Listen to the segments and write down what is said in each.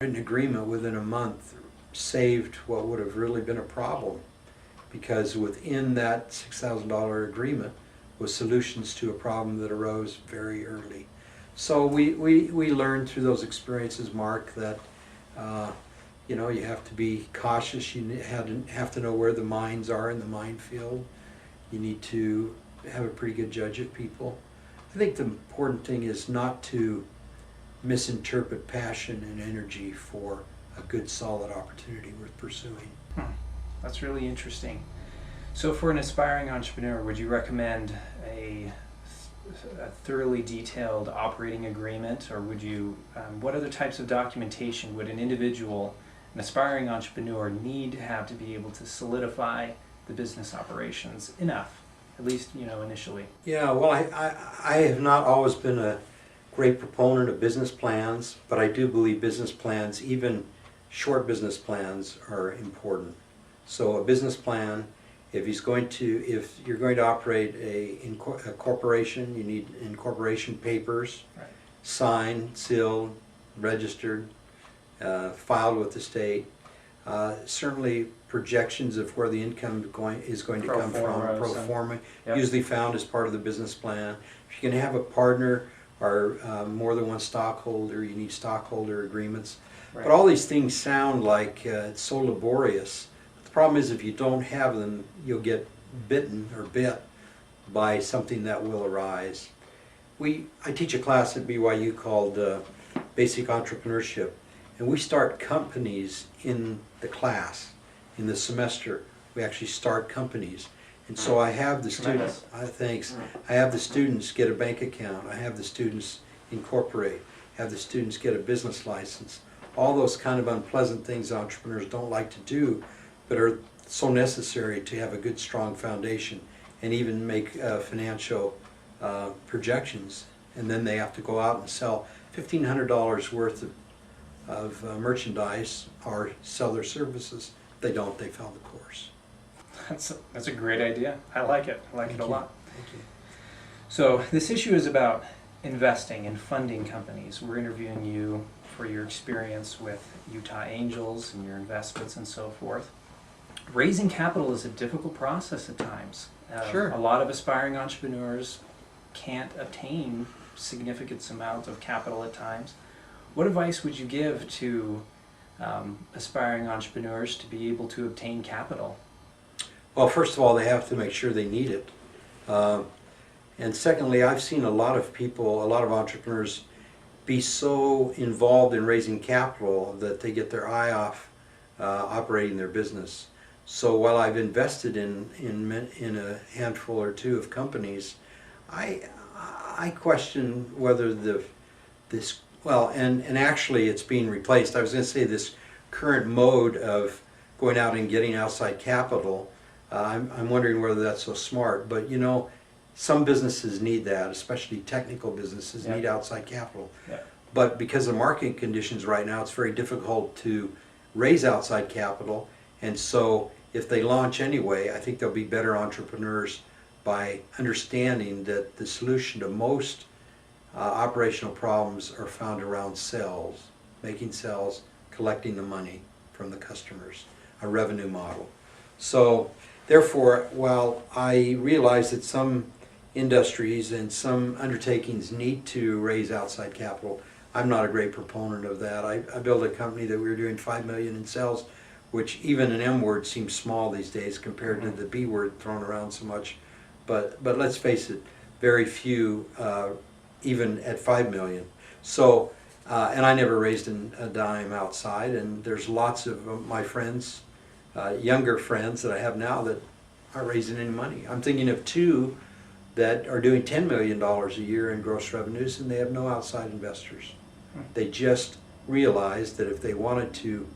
An agreement within a month saved what would have really been a problem, because within that $6,000 agreement was solutions to a problem that arose very early. So we learned through those experiences, Mark, that you have to be cautious. You have to know where the mines are in the minefield. You need to have a pretty good judge of people. I think the important thing is not to misinterpret passion and energy for a good, solid opportunity worth pursuing. That's really interesting. So for an aspiring entrepreneur, would you recommend a thoroughly detailed operating agreement, or would you, what other types of documentation would an aspiring entrepreneur need to have to be able to solidify the business operations enough, at least, initially? Yeah, well, I have not always been a great proponent of business plans, but I do believe business plans, even short business plans, are important. So a business plan, if you're going to operate a corporation, you need incorporation papers, Right. signed, sealed, registered, filed with the state. Certainly projections of where the income is going to come from, pro forma, Yep. usually found as part of the business plan. If you're going to have a partner or more than one stockholder, you need stockholder agreements. Right. But all these things sound like it's so laborious. The problem is, if you don't have them, you'll get bitten or bit by something that will arise. I teach a class at BYU called Basic Entrepreneurship, and we start companies in the class. In the semester, we actually start companies. And so I have the students, I have the students get a bank account, I have the students incorporate, have the students get a business license. All those kind of unpleasant things entrepreneurs don't like to do, but are so necessary to have a good, strong foundation and even make financial projections. And then they have to go out and sell $1,500 worth of merchandise or sell their services. If they don't, they fail the course. That's a great idea. I like it. I like it a lot. Thank you. So this issue is about investing and funding companies. We're interviewing you for your experience with Utah Angels and your investments and so forth. Raising capital is a difficult process at times. Sure. A lot of aspiring entrepreneurs can't obtain significant amounts of capital at times. What advice would you give to aspiring entrepreneurs to be able to obtain capital? Well, first of all, they have to make sure they need it. And secondly, I've seen a lot of people, a lot of entrepreneurs, be so involved in raising capital that they get their eye off operating their business. So while I've invested in a handful or two of companies, I question whether and actually it's being replaced. I was going to say this current mode of going out and getting outside capital, I'm wondering whether that's so smart. But some businesses need that, especially technical businesses need outside capital. Yep. But because of market conditions right now, it's very difficult to raise outside capital. And so if they launch anyway, I think they'll be better entrepreneurs by understanding that the solution to most operational problems are found around sales, making sales, collecting the money from the customers, a revenue model. So therefore, while I realize that some industries and some undertakings need to raise outside capital, I'm not a great proponent of that. I built a company that we were doing $5 million in sales, which even an M word seems small these days compared to the B word thrown around so much. But let's face it, very few even at $5 million. So, and I never raised a dime outside, and there's lots of my friends, younger friends that I have now that aren't raising any money. I'm thinking of two that are doing $10 million a year in gross revenues, and they have no outside investors. They just realized that if they wanted to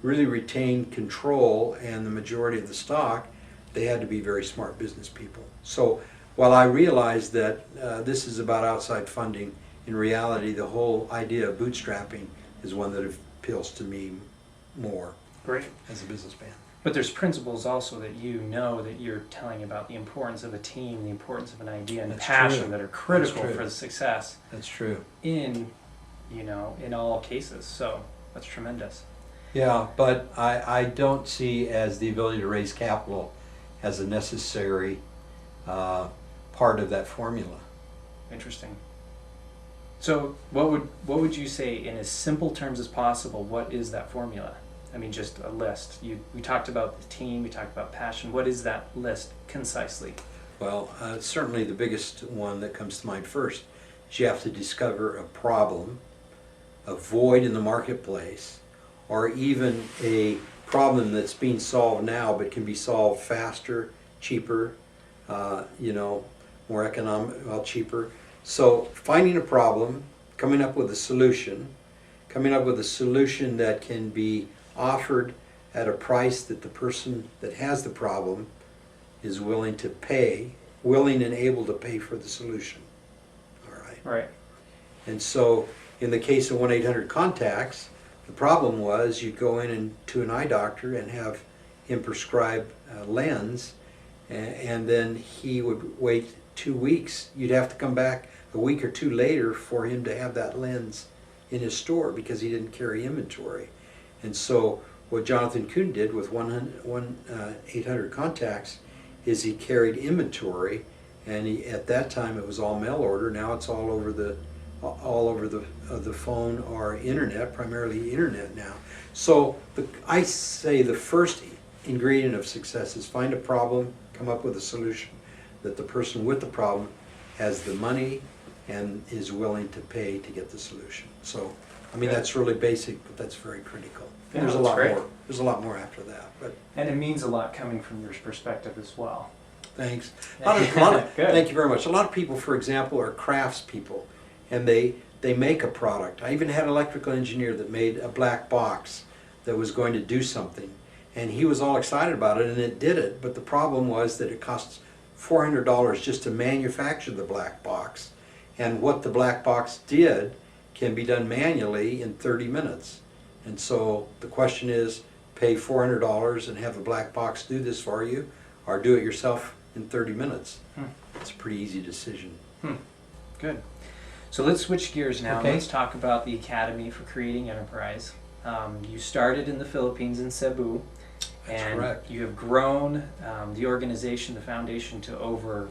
really retain control and the majority of the stock, they had to be very smart business people. So while I realize that this is about outside funding, in reality the whole idea of bootstrapping is one that appeals to me more. Great. As a businessman. But there's principles also that that you're telling about the importance of a team, the importance of an idea, and passion that are critical for the success. That's true. In all cases. So That's tremendous. Yeah, but I don't see as the ability to raise capital as a necessary part of that formula. Interesting. So what would you say in as simple terms as possible? What is that formula? I mean, just a list. We talked about the team. We talked about passion. What is that list concisely? Well, certainly the biggest one that comes to mind first is you have to discover a problem, a void in the marketplace, or even a problem that's being solved now but can be solved faster, cheaper, more economic, well, cheaper. So finding a problem, coming up with a solution that can be offered at a price that the person that has the problem is willing to pay, willing and able to pay for the solution. All right. Right. And so in the case of 1-800-CONTACTS, the problem was you'd go in to an eye doctor and have him prescribe a lens, and then he would wait 2 weeks. You'd have to come back a week or two later for him to have that lens in his store because he didn't carry inventory. And so what Jonathan Kuhn did with 1-800-CONTACTS is he carried inventory, and at that time it was all mail order. Now it's all over the phone or internet, primarily internet now. So I say the first ingredient of success is find a problem, come up with a solution that the person with the problem has the money and is willing to pay to get the solution. So, I mean, that's really basic, but that's very critical. Yeah, There's a that's lot great. more. There's a lot more after that, but And it means a lot coming from your perspective as well. thanks. Good. Thank you very much. A lot of people, for example, are craftspeople, and they make a product. I even had an electrical engineer that made a black box that was going to do something, and he was all excited about it, and it did it, but the problem was that it costs $400 just to manufacture the black box, and what the black box did can be done manually in 30 minutes. And so the question is, pay $400 and have the black box do this for you, or do it yourself in 30 minutes. It's a pretty easy decision. Good. So let's switch gears now. Okay. Let's talk about the Academy for Creating Enterprise. You started in the Philippines in Cebu. That's And correct. you have grown the organization, the foundation, to over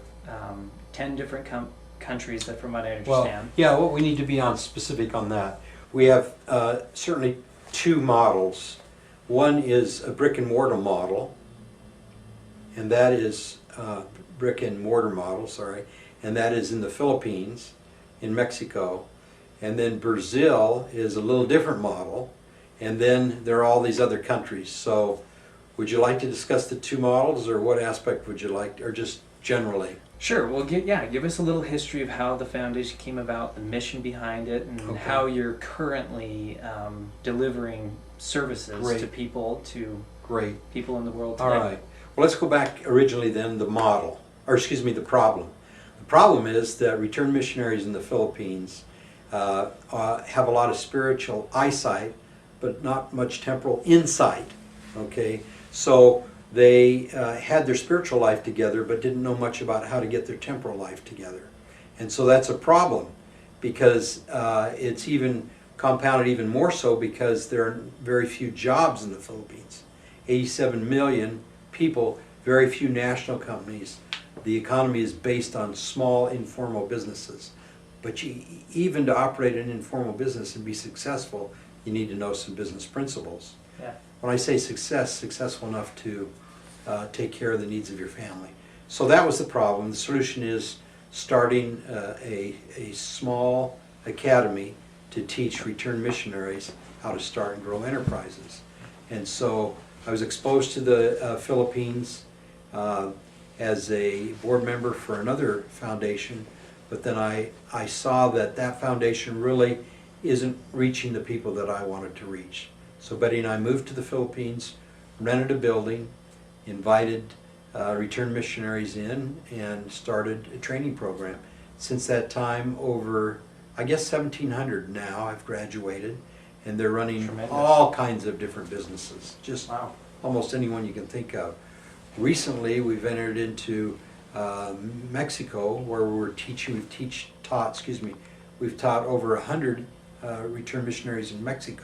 10 different countries, that from what I understand. Yeah, what we need to be specific on that. We have certainly two models. One is a brick and mortar model, and that is and that is in the Philippines, in Mexico, and then Brazil is a little different model, and then there are all these other countries. So would you like to discuss the two models, or what aspect would you like, or just generally? Sure. Well, give us a little history of how the foundation came about, the mission behind it, and Okay. how you're currently delivering services Great. to people in the world today. All right. Well, let's go back originally then, the problem. The problem is that return missionaries in the Philippines have a lot of spiritual eyesight, but not much temporal insight. Okay? So they had their spiritual life together, but didn't know much about how to get their temporal life together. And so that's a problem, because it's even compounded even more so because there are very few jobs in the Philippines. 87 million people, very few national companies. The economy is based on small informal businesses. But even to operate an informal business and be successful, you need to know some business principles. Yeah. When I say successful enough to take care of the needs of your family. So that was the problem. The solution is starting a small academy to teach return missionaries how to start and grow enterprises. And so I was exposed to the Philippines as a board member for another foundation, but then I saw that foundation really isn't reaching the people that I wanted to reach. So Betty and I moved to the Philippines, rented a building, invited return missionaries in, and started a training program. Since that time, over, I guess, 1,700 now have graduated, and they're running Tremendous. all kinds of different businesses, just Wow. almost anyone you can think of. Recently, we've entered into Mexico, where we've taught over 100 return missionaries in Mexico.